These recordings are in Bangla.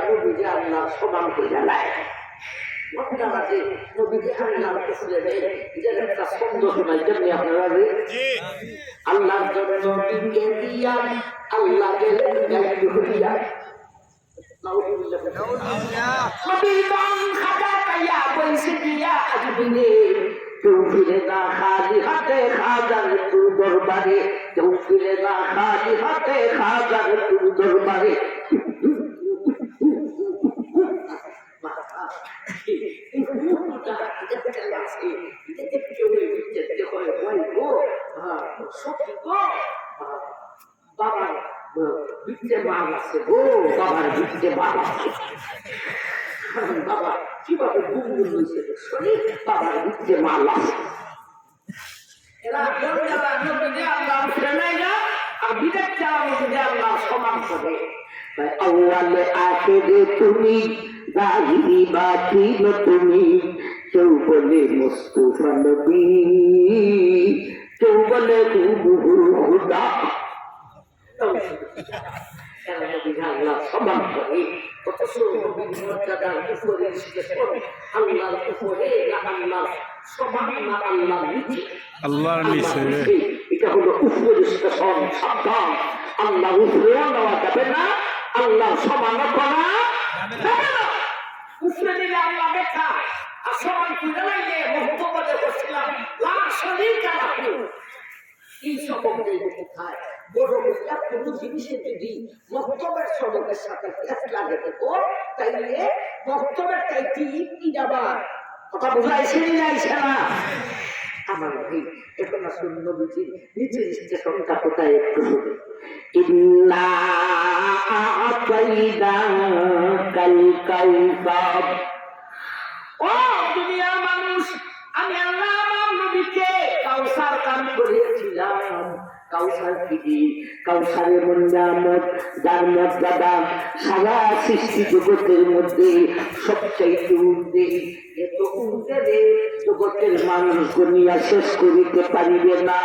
নবীকে আল্লাহ সমান করে নেয়। মক্কাবাসী নবীকে আল্লাহর কুফরে দেয়। যেন একটা ছন্দ শোনাই যেমনি আপনারা আল্লাহর জন্য নবীকে দিয়া আল্লাহ গেলেন গাইড হইয়া। নবীর রং খাজা পাইয়া বইছে দিয়া আজমিনে, কেউ ফিরে না খালি হাতে খাজার তু দরবারে, কেউ ফিরে না খালি হাতে খাজার তু দরবারে। বাবার বিদ্যে মাল আছে গো, বাবার বিদ্যে মাল আছে। বাবা কিভাবে গুমগুম হয়েছে শরীর, বাবার বিদ্যে মাল আছে। এরা আল্লাহ ফেরাই না আর বিদেশ আল্লাহ সমান করে। আউয়ালে আখেরে তুমি, জাহিরি বাতিন তুমি, কেউ বলে মুস্তাফা নবী, কেউ বলে হুদা। আল্লাহ সমান করে। অথচ নবীর মর্যাদার উপরে আল্লাহর উপরে না আল্লাহ সমান না আল্লাহ নিচে, আল্লাহর নিচে। এটা হলো উপরে স্টেশন। সাবধান, আল্লাহ উপরেও নেওয়া যাবে না, আল্লাহ সমান করা যাবে না। উপরে নিলে আল্লাহ দেখা আর সমান করে লাইলে মহব্বতে বসছিলাম লা শরীকা লাহু। এই সম্বন্ধে কোথায় বড় বইয়া কোনো জিনিসের যদি মহব্বতের সবকের সাথে ফেস লাগে দেখো, তাইলে মহব্বতের চাইতে কি যাবার কথা বোঝাইছে যাইছে না। আমার ভাই এখন আসুন নবীজির নিচের স্টেশনটা কোথায় একটু শুনি। ইন্না আতাইনাকাল কাউসার। ও দুনিয়ার মানুষ, আমি আল্লাহ আমার নবীকে কাউসার দান করেছিলাম। কাউসার কি? কাউসারের নিয়ামত, যার মর্যাদা সারা সৃষ্টি জগতের মধ্যে সবচাইতে ঊর্ধ্বে। এত ঊর্ধ্বে জগতের মানুষ গনিয়া শেষ করিতে পারিবে না।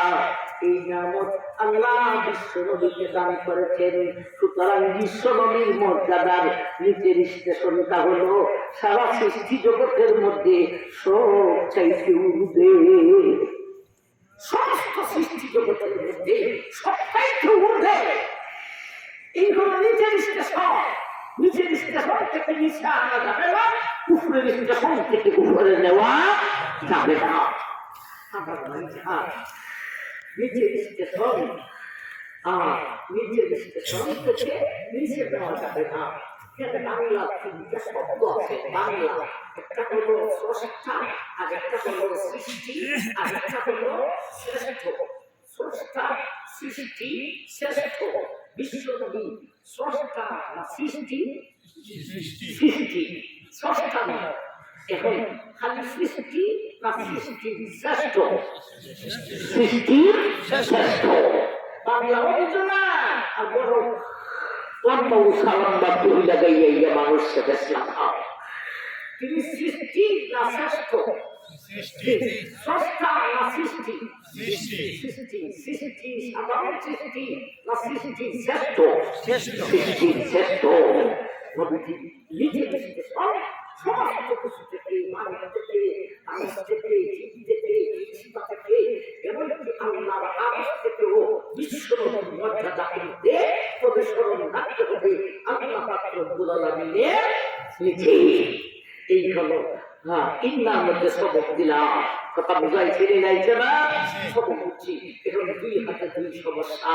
এই নিয়ামত আল্লাহ বিশ্ব নবীকে দান করেছেন। সুতরাং বিশ্ব নবীর মর্যাদার নিচের স্টেশনটা হলো সারা সৃষ্টি জগতের মধ্যে সবচাইতে ঊর্ধ্বে। সমস্ত সৃষ্টি জগতের মধ্যে সবচাইতে ঊর্ধ্বে এই হলো নিচের স্টেশন। নিচের স্টেশন থেকে নিচে আনা যাবে না, উপরের স্টেশন থেকে উপরে নেওয়া যাবে না। আমার নিচের স্টেশন আর নিচের স্টেশন থেকে নিচে নেওয়া যাবে না। বাংলা তিনটা শব্দ আছে। বাংলা একটা হলো স্রষ্টা, আর একটা হলো সৃষ্টি, আর একটা হলো শ্রেষ্ঠ। স্রষ্টা, সৃষ্টি, শ্রেষ্ঠ। বিশ্ব নবী স্রষ্টা না সৃষ্টি? সৃষ্টি। স্রষ্টা না, এখন খালি সৃষ্টি না সৃষ্টি শ্রেষ্ঠ? সৃষ্টি শ্রেষ্ঠ। বাংলা বুঝো না, আর বড় লম্বা লম্বা তুলি লাগাইয়া মানুষ দেখলাম। তিনি সৃষ্টি না শ্রেষ্ঠ? স্রষ্টা না সৃষ্টি? সৃষ্টি। সৃষ্টি সাধারণ সৃষ্টি না সৃষ্টি শ্রেষ্ঠ? সৃষ্টি শ্রেষ্ঠ। নবীজি নিজে সমস্ত কিছু থেকে, মানুষ থেকে, আকাশ থেকে, জীব থেকে, সীমা থেকে, এমনকি আল্লাহর আদেশ থেকেও বিশ্ব মর্যাদা করতে প্রদর্শন রাখতে হবে আল্লাহ পাক রব্বুল আলামিনের নিচে। এই হলো ইন্নার মধ্যে সবক দিলাম। কথা বুঝাইছে নাইছে না? সবক হচ্ছি। এখন দুই হাতে দুই সমস্যা,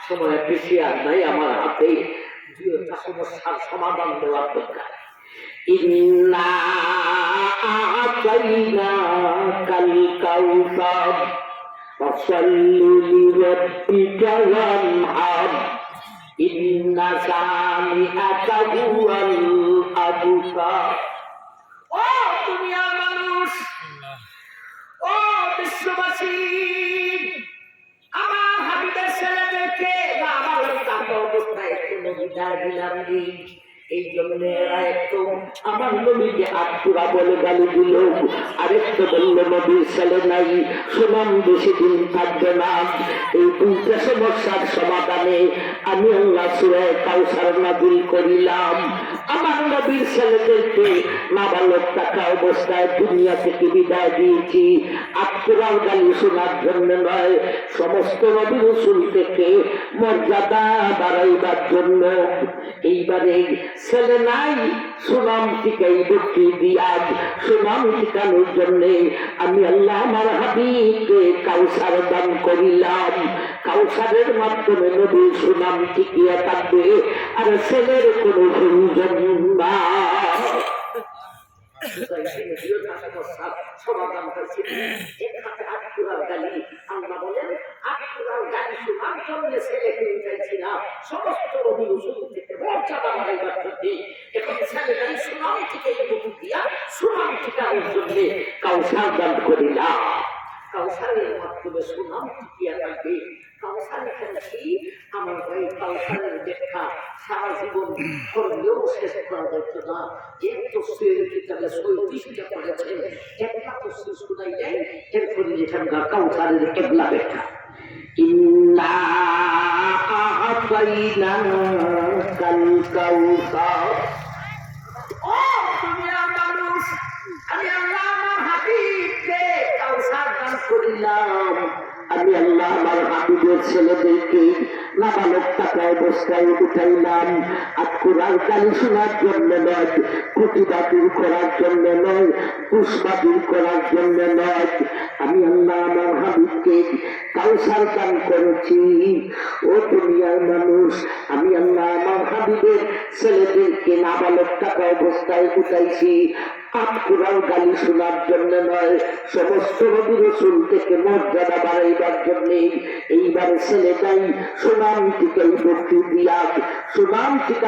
সময় বেশি আর নাই আমার হাতে। দুইটা সমস্যার সমাধান দেওয়ার দরকার। ইন্না আতাইনাকাল কাউসার ফাসাল্লি লিরাব্বিকা ওয়ানহার ইন্না শানিআকা হুয়াল আবতার। ও দুনিয়ার মানুষ, ও বিশ্ববাসী, আমার হাবিবের ছেলেদেরকে আমার অবস্থায় কোনো বিদায় দিলাম নেই। এই জন্য এরা একটু আমার নবীকে আত্মরা বলে গালি দিল, আরেকটু বললো নবীর ছেলে নাই, সুনাম বেশি দিন থাকবে না। এই দুইটা সমস্যার সমাধানে আমি আল্লাহ সূরা কাউসার নাযিল করিলাম। আমার নবীর ছেলেদেরকে নাবালক থাকা অবস্থায় দুনিয়া থেকে বিদায় দিয়েছি আত্মরাল গালি শোনার জন্য নয়, সমস্ত নবী রাসূল থেকে মর্যাদা বাড়াইবার জন্য। এইবারে ছেলে নাই, সুনাম টিকাই ব্যক্তি দিয়া সুনাম টিকানোর জন্য আমি আল্লাহ আমার হাবিবকে কাউসার দান করিলাম। কাউসারের মাধ্যমে নবীর সুনাম টিকিয়া থাকবে, আর ছেলের কোনো প্রয়োজন না। সমাধান করছি আল্লাহ বলেন আটকুরার গালি শোনার জন্য ছেলেকে উঠাইছি না, সমস্ত নবী রাসূল থেকে মর্যাদা বাড়াইবার জন্য। এখন ছেলেটাই সুনাম থেকে দিয়া সুনাম টিকানোর জন্য কাউসার দান করিলাম। কাউসারের মাধ্যমে সুনাম টিকিয়া থাকবে। কাউসারের কি আমার ভাই কাউসারের ব্যাখ্যা সারা জীবন করলেও শেষ করা যেত না। এক তফসির কিতাবে ৩৬টা পড়েছেন, একটা তফসির শোনাই যায়, এরপরে যেখানকার কাউসারের কেবলা ব্যাখ্যা। ইন্না আ'তাইনাকাল কাউসার। ও দুনিয়ার মানুষ, আমি আল্লাহ আমার হাবিবকে কাউসার দান করিলাম। আমি আল্লাহ আমার হাবিবের ছেলেদেরকে নাবালক থাকা অবস্থায় উঠাইলাম আটকুরার গালি শোনার জন্য নয়, প্রতিবাদী করার জন্য নয়, পুষ্পাদী করার জন্য নয়। আমি আল্লাহ আমার হাবিবকে কাউসার দান করেছি। ও দুনিয়ার মানুষ, আমি আল্লাহ আমার হাবিবের ছেলেদেরকে নাবালক থাকা অবস্থায় উঠাইছি আটকুরার গালি শোনার জন্য নয়, সমস্ত নবী রাসূল থেকে মর্যাদা বাড়াইবার জন্য। এইবার ছেলেটাই সুনাম টিকাই ব্যক্তি দিয়া সুনাম টিকা